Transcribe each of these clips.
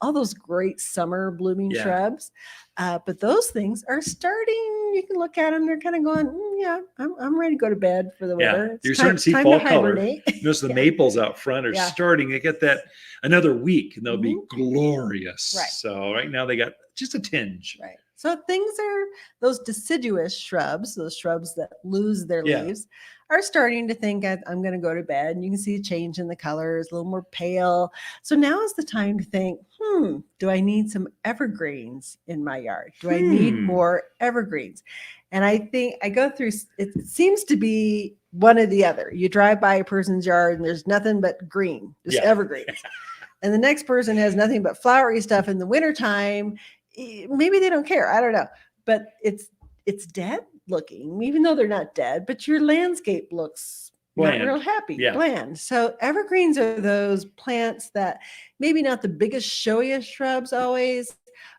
all those great summer blooming Yeah. shrubs. But those things are starting, you can look at them, they're kind of going, yeah, I'm ready to go to bed for the Yeah. winter. It's You're starting to see time fall to color. hibernate. Notice the Yeah. maples out front are Yeah. starting to get that another week, and they'll be Mhm. glorious. Right. So right now they got just a tinge. Right. So things are, those deciduous shrubs, those shrubs that lose their Yeah. leaves, are starting to think I'm going to go to bed. And you can see a change in the colors, a little more pale. So now is the time to think, do I need some evergreens in my yard? Do I need more evergreens? And I think I go through, it seems to be one or the other. You drive by a person's yard and there's nothing but green, just Yeah. evergreens. And the next person has nothing but flowery stuff in the wintertime. Maybe they don't care. I don't know. But it's dead looking, even though they're not dead, but your landscape looks Bland. not real happy, Yeah. bland. So evergreens are those plants that maybe not the biggest, showiest shrubs always,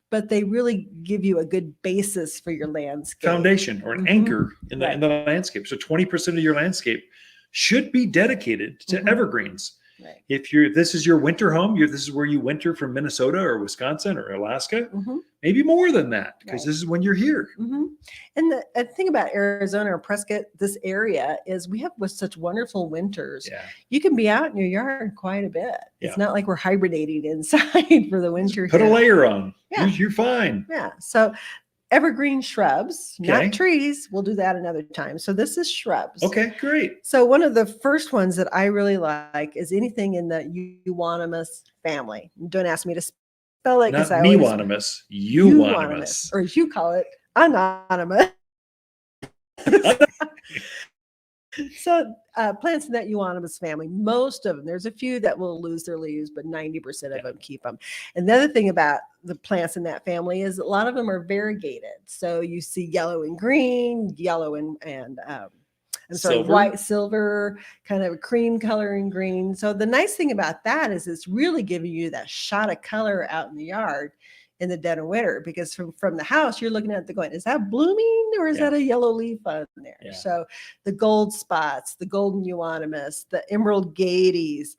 but they really give you a good basis for your landscape. Foundation or an anchor in the Right. in the landscape. So 20% of your landscape should be dedicated to evergreens. Right. If this is your winter home, this is where you winter from Minnesota or Wisconsin or Alaska, maybe more than that, because this is when you're here. And the thing about Arizona or Prescott, this area, is we have with such wonderful winters. Yeah. You can be out in your yard quite a bit. Yeah. It's not like we're hibernating inside for the winter. Put a layer on. Yeah. You're fine. Yeah. So evergreen shrubs, Okay. not trees. We'll do that another time. So this is shrubs. Okay, great. So one of the first ones that I really like is anything in the euonymus family. Don't ask me to spell it, because Not I always euonymus, euonymus. or as you call it, anonymous. So plants in that euonymus family, most of them, there's a few that will lose their leaves, but 90% of them keep them. And the other thing about the plants in that family is a lot of them are variegated. So you see yellow and green, yellow and Silver. white, silver, kind of a cream color and green. So the nice thing about that is it's really giving you that shot of color out in the yard in the dead of winter, because from the house, you're looking at going, is that blooming or is that a yellow leaf on there? Yeah. So the gold spots, the golden euonymus, the emerald gaieties,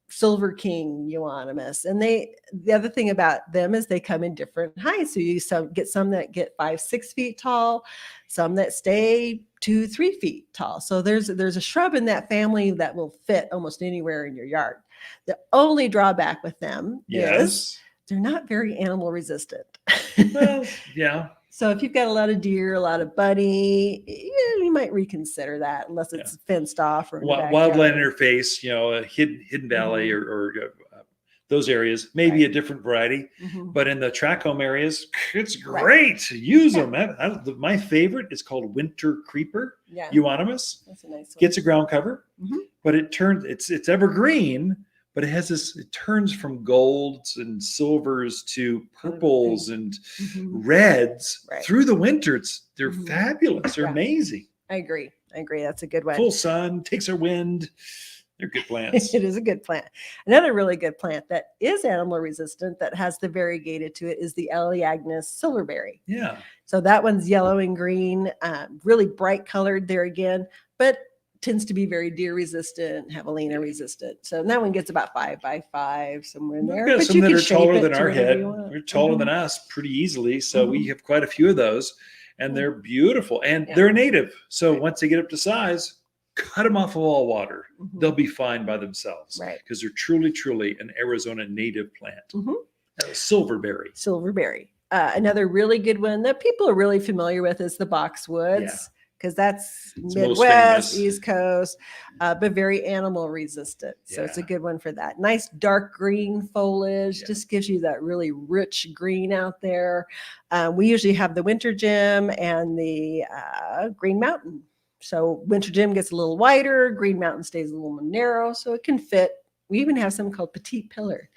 silver king euonymus. And the other thing about them is they come in different heights. So you get some that get 5-6 feet tall, some that stay 2-3 feet tall. So there's a shrub in that family that will fit almost anywhere in your yard. The only drawback with them is they're not very animal resistant. Well, yeah. So if you've got a lot of deer, a lot of bunny, you might reconsider that, unless it's fenced off or wildland interface, a hidden valley or those areas, maybe a different variety. But in the track home areas, it's great to use them. My favorite is called winter creeper. Euonymus. That's a nice one. Gets a ground cover, but it's evergreen. But it turns from golds and silvers to purples and reds through the winter. They're fabulous. They're amazing. I agree. That's a good one. Full sun, takes a wind. They're good plants. It is a good plant. Another really good plant that is animal resistant that has the variegated to it is the Euonymus silverberry. Yeah. So that one's yellow and green, really bright colored there again, but tends to be very deer resistant, javelina resistant. So that one gets about 5 by 5, somewhere in there. We've got some that are taller than our head. They're taller than us pretty easily. So we have quite a few of those, and they're beautiful, and they're native. So once they get up to size, cut them off of all water. They'll be fine by themselves, because they're truly, truly an Arizona native plant. Silverberry. Another really good one that people are really familiar with is the boxwoods. Because that's Midwest, East Coast, but very animal resistant. So it's a good one for that. Nice dark green foliage, just gives you that really rich green out there. We usually have the winter gem and the green mountain. So winter gem gets a little wider, green mountain stays a little more narrow, so it can fit. We even have something called petite pillar.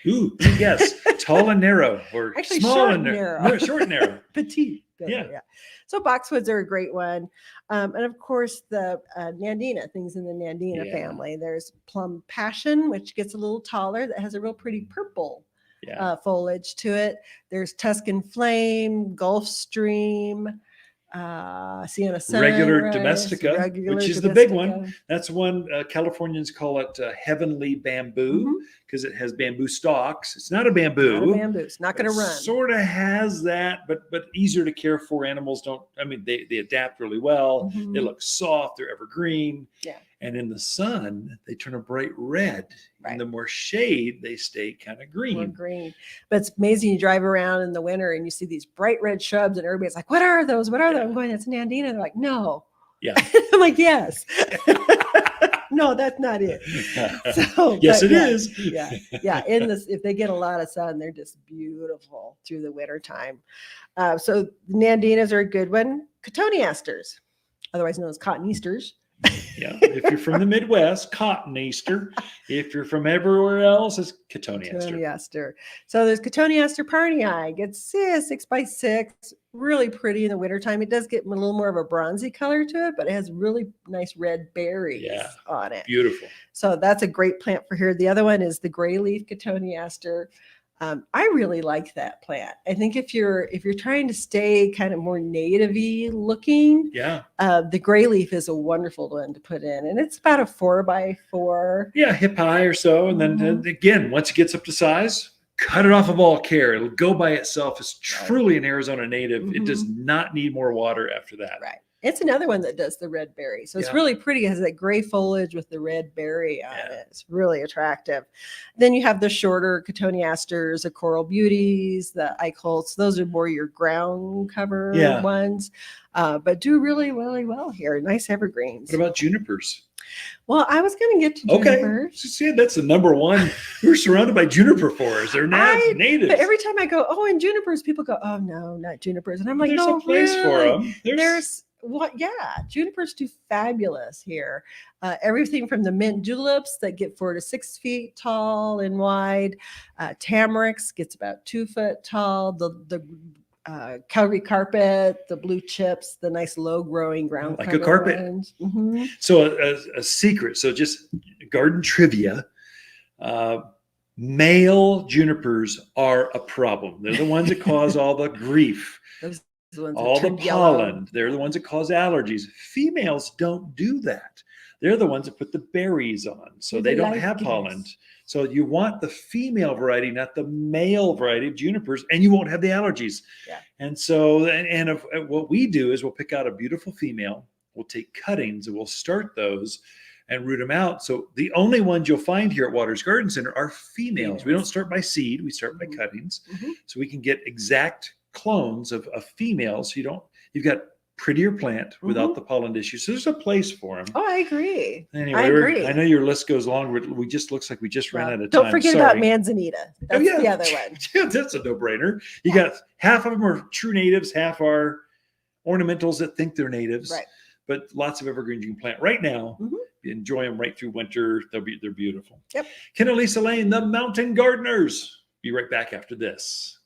Ooh, yes, tall and narrow, or actually small short and narrow. narrow. Short and narrow. Petite. Yeah. So boxwoods are a great one. And of course, the nandina, things in the nandina family. There's plum passion, which gets a little taller, that has a real pretty purple foliage to it. There's Tuscan flame, Gulf stream, Sienna Sunrise, regular domestica, which is the big one. That's one Californians call it heavenly bamboo because it has bamboo stalks. It's not a bamboo. Not a bamboo. It's not going to run. Sort of has that, but easier to care for. Animals don't. I mean, they adapt really well. They look soft. They're evergreen. Yeah. And in the sun, they turn a bright red. Right. And the more shade, they stay kind of green. More green. But it's amazing. You drive around in the winter and you see these bright red shrubs, and everybody's like, "What are those? What are those?" I'm going, "That's nandina." They're like, "No." Yeah. I'm like, "Yes." No, that's not it. So, yes, it is. Yeah. Yeah. If they get a lot of sun, they're just beautiful through the winter time. So nandinas are a good one. Cotoneasters, otherwise known as cotoneasters. Yeah, if you're from the Midwest, cotoneaster. If you're from everywhere else, it's cotoneaster. So there's cotoneaster parnii. Gets 6x6, really pretty in the wintertime. It does get a little more of a bronzy color to it, but it has really nice red berries on it. Beautiful. So that's a great plant for here. The other one is the gray leaf cotoneaster. I really like that plant. I think if you're trying to stay kind of more native-y looking, the gray leaf is a wonderful one to put in, and it's about a 4x4. Yeah, hip high or so, and then again, once it gets up to size, cut it off of all care. It'll go by itself. It's truly an Arizona native. It does not need more water after that. Right. It's another one that does the red berry. So it's really pretty. It has that gray foliage with the red berry on it. It's really attractive. Then you have the shorter cotoneasters, the coral beauties, the eichholz. Those are more your ground cover ones, but do really, really well here. Nice evergreens. What about junipers? Well, I was going to get to junipers. Okay. See, that's the number one. We're surrounded by juniper forests. They're natives. But every time I go, and junipers, people go, "Oh, no, not junipers." And I'm like, there's no, a place for them. There's junipers do fabulous here. Everything from the mint juleps that get 4 to 6 feet tall and wide. Tamarix gets about 2 foot tall. The Calgary carpet, the blue chips, the nice low growing ground like a carpet. So a secret. So just garden trivia. Male junipers are a problem. They're the ones that cause all the grief. All the pollen. Yellow. They're the ones that cause allergies. Females don't do that. They're the ones that put the berries on. So they don't have pollen. So you want the female variety, not the male variety of junipers, and you won't have the allergies. Yeah. And so, what we do is we'll pick out a beautiful female. We'll take cuttings and we'll start those and root them out. So the only ones you'll find here at Waters Garden Center are females. We don't start by seed. We start by cuttings. So we can get exact clones of females. So you've got prettier plant without the pollen issue. So there's a place for them. Oh, I agree. Anyway, I know your list goes long, but looks like we just ran out of time. Don't forget about manzanita. That's the other one. Yeah, that's a no-brainer. You got half of them are true natives, half are ornamentals that think they're natives. Right. But lots of evergreens you can plant right now. Enjoy them right through winter. They're beautiful. Yep. Ken and Lisa Lain, the Mountain Gardeners. Be right back after this.